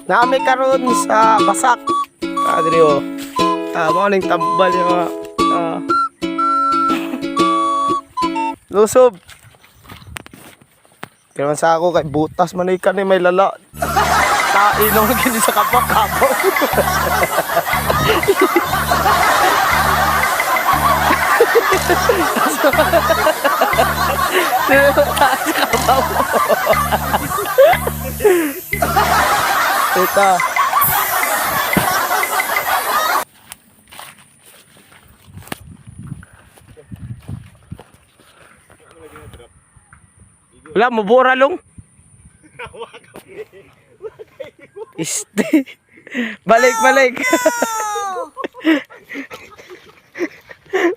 Nami karon sa Basak. Adri o. Morning tambal yung mga lusob. Pero sa ako kay butas man ikan ni may lala. Tainong gini sa kapak-kapak. Ito. Wala, mabura long. Este. Balik.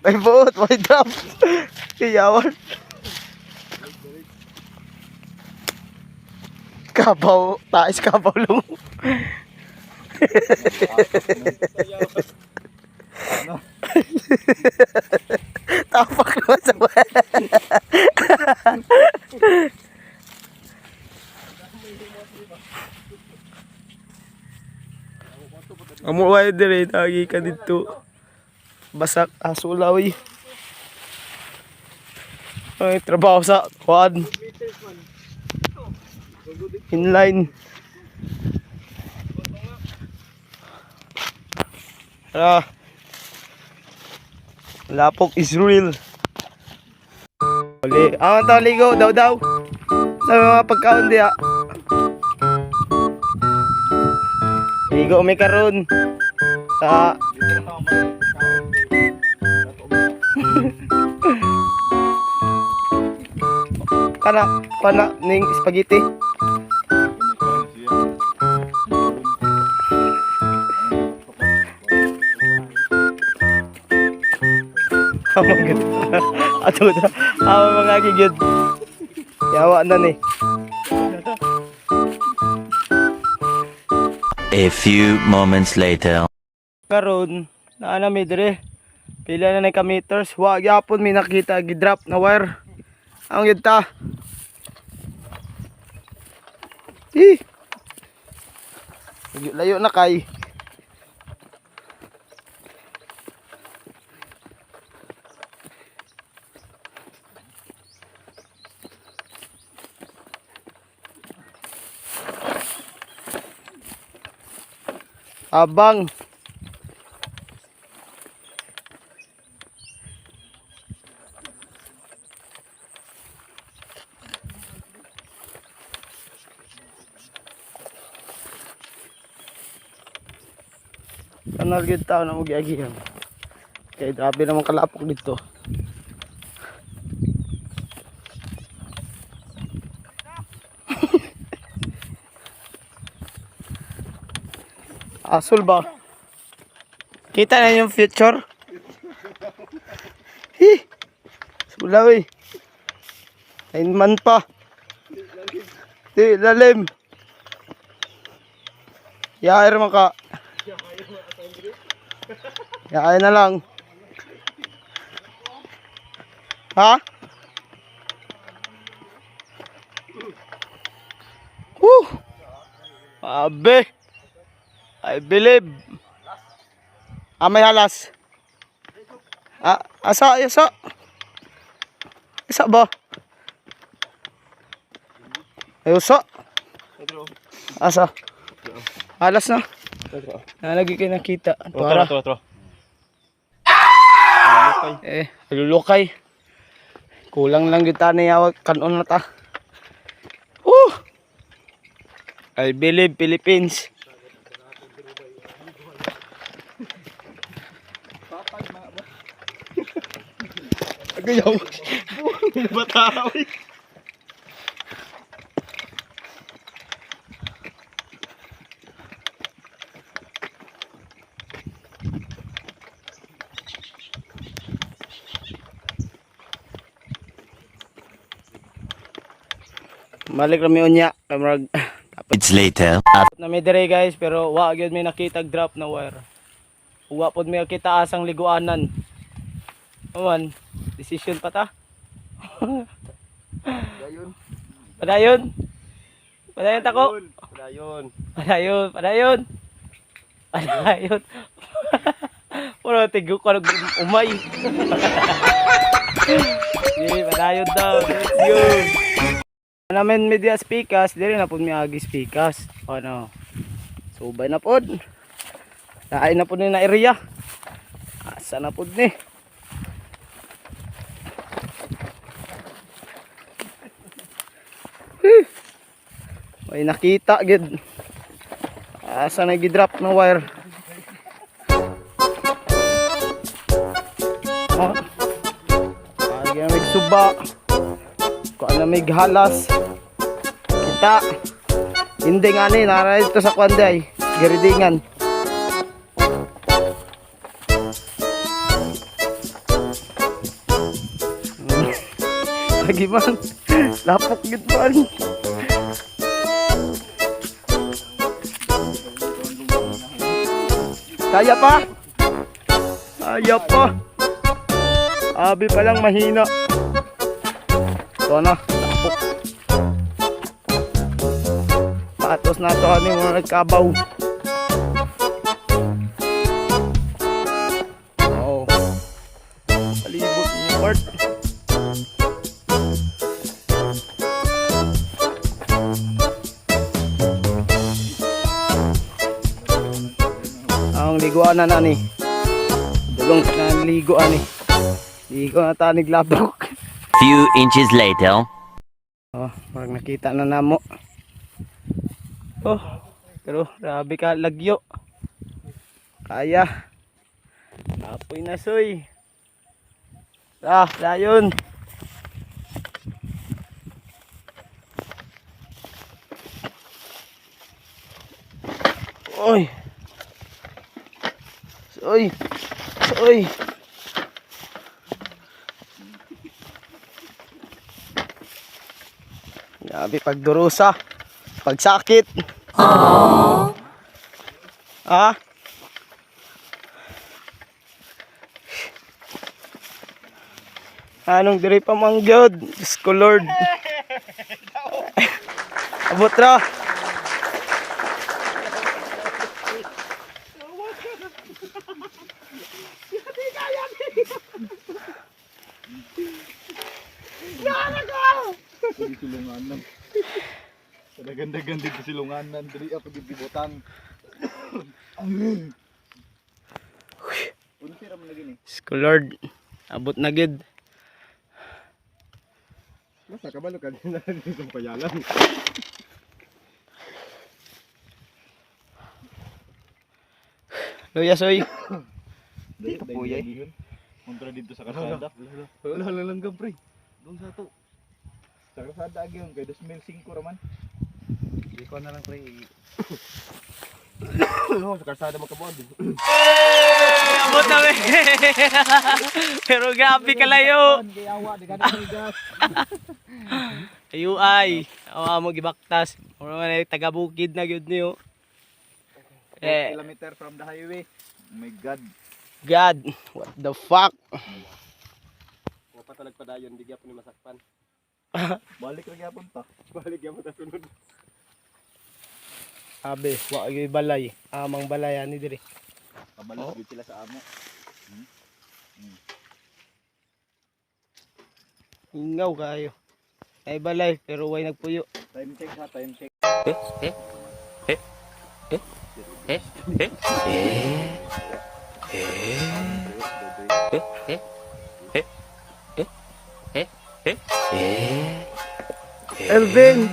May buot, may drop. Iyawan. Kabaw, tais kabaw long. Tapak naman sa amo ay dire tagi ka dito. Basak asulawi. Ay trabaho sa quad. Inline. Lapok Israel. Uli, ang taligo daw. Sa mga pagkaon diya. Ligo may karon sa pana ning spaghetti. Amang ato da mga gigid. Yawa na ni. A few moments later. Karon naa mi dire. Pila na ka meters. Wa gyapon mi nakita gidrop na wire. Ang gid ta. Layo na kay. Abang kanal gid tao na mag-agihan. Kay grabe naman kalapok dito. Asul ba? Kita na yung future? Sulawi. 9 man pa. Di, lalim. Yair man ka. Yair na lang. Ha? Abe. I believe. May halas. Asa. Isa ba? Ayusa. Asa. Halas na. Lagi kayo nakita. Para. Lulukay. Kulang lang kita na yawag. Kanon na ta. I believe Philippines. Agayaw. Bataw. Balik kami unya. It's later. Na may dire guys, pero wa gyud may nakita drop na wire. Wa pod may kita asang liguanan. Aman, decision pa ta. Padayon. Padayon tako. Padayon. Padayon, padayon. Padayon. Puro tigo ko umay. Sige, padayon daw. Let's go. Namin media speakers, dili na pud mi agi speakers. Ano? Subay na pud. Lain na pud ni na area. Asa na pud ni? May nakita gid. Asa na gidrop na wire. Oh. Ay na may suba. Kuan na may halas. Kita. Hindi nga ni nara ito sa kwanday. Giridingan. Lagi man. Lapok gid man. Kaya pa? Kaya pa. Abi pa lang mahina. Ito na. Tapok. Patos na ito. Ano yung mga nagkabaw. Oo. Palibot niyo part. Ang liguan na ni. Dulong na liguan ni. Ligo na tanig labok. Few inches later. Oh, parang nakita na namo. Oh, pero grabe ka lagyo. Kaya. Apoy na soy. Ah, layon. Oy. Soy. Soy. Grabe pagdurusa. Pagsakit. Aww. Ah. Anong diri pa mangyod? Diyos ko Lord. Abot ra. Di silunganan. Kada ganda-ganda di silunganan. Diri apa gibibutan. Unsi ra man lagi ni. Diyos ko Lord. Abot na gid. Masa kabalo ka din na dito payalan. Luya soy. Dito puyay. Kontra dito sa kalsada. Wala lang pre. Doon sa to. Sa kalsada gyud kay 2005 ra man. Di ko na lang pre. Sa kalsada makabuad. Abot na we. Pero grabe kalayo. Gayawa di kada gas. Ayo ay. Awa mo gibaktas. Oro man ay taga bukid na gyud niyo. 4 kilometer from the highway. Oh my God. God, what the fuck? Wa pa talag padayon di gyapon ni masakpan. Balik ra gyapon ta. Balik gyapon ta sunod. Abe, wa gyud balay. Amang balay ani diri. Kabalo gyud sila sa amo. Ingaw kayo. Ay balay pero way nagpuyo. Time check ha, time check. Elvin.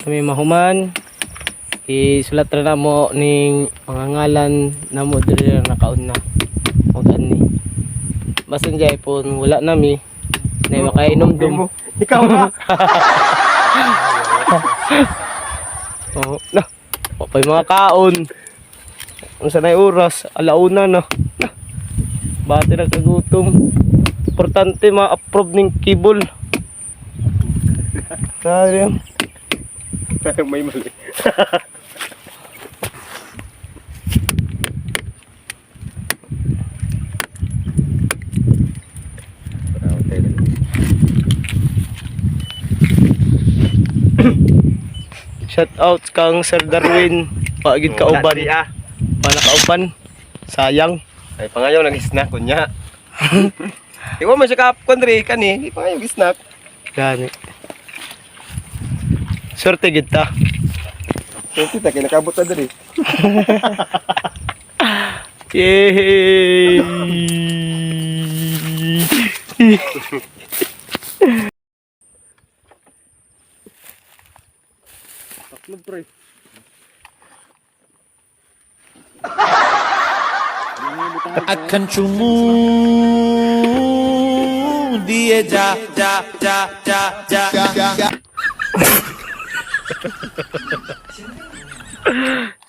kami mahuman. Isulat ra na mo ning mga ngalan na mo diri na nakaon na. Ug ani. Basta jay pon wala nami. Nay makainom dum. Ikaw ba? Oh, na. Papay mga kaon. Unsa nay oras? Alauna na. Bati na kagutom. Importante ma-approve ning kibol. Sayang. May mali. Shout out kang Sir Darwin. Paagid kauban. Ah. Pana kauban. Sayang. Ay pangayaw nang snack kunya. Iwa man siya kundri kani, pangayaw snack. Gani. Swerte gid ta. Kunti ta kay nakabot na diri. Yay! Tatlog pre. अखन चुमू दिए जा जा जा जा जा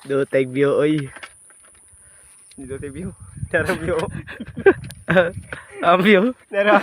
Do tag view oy. Dito tayo view. Tara view. Ang view. Tara.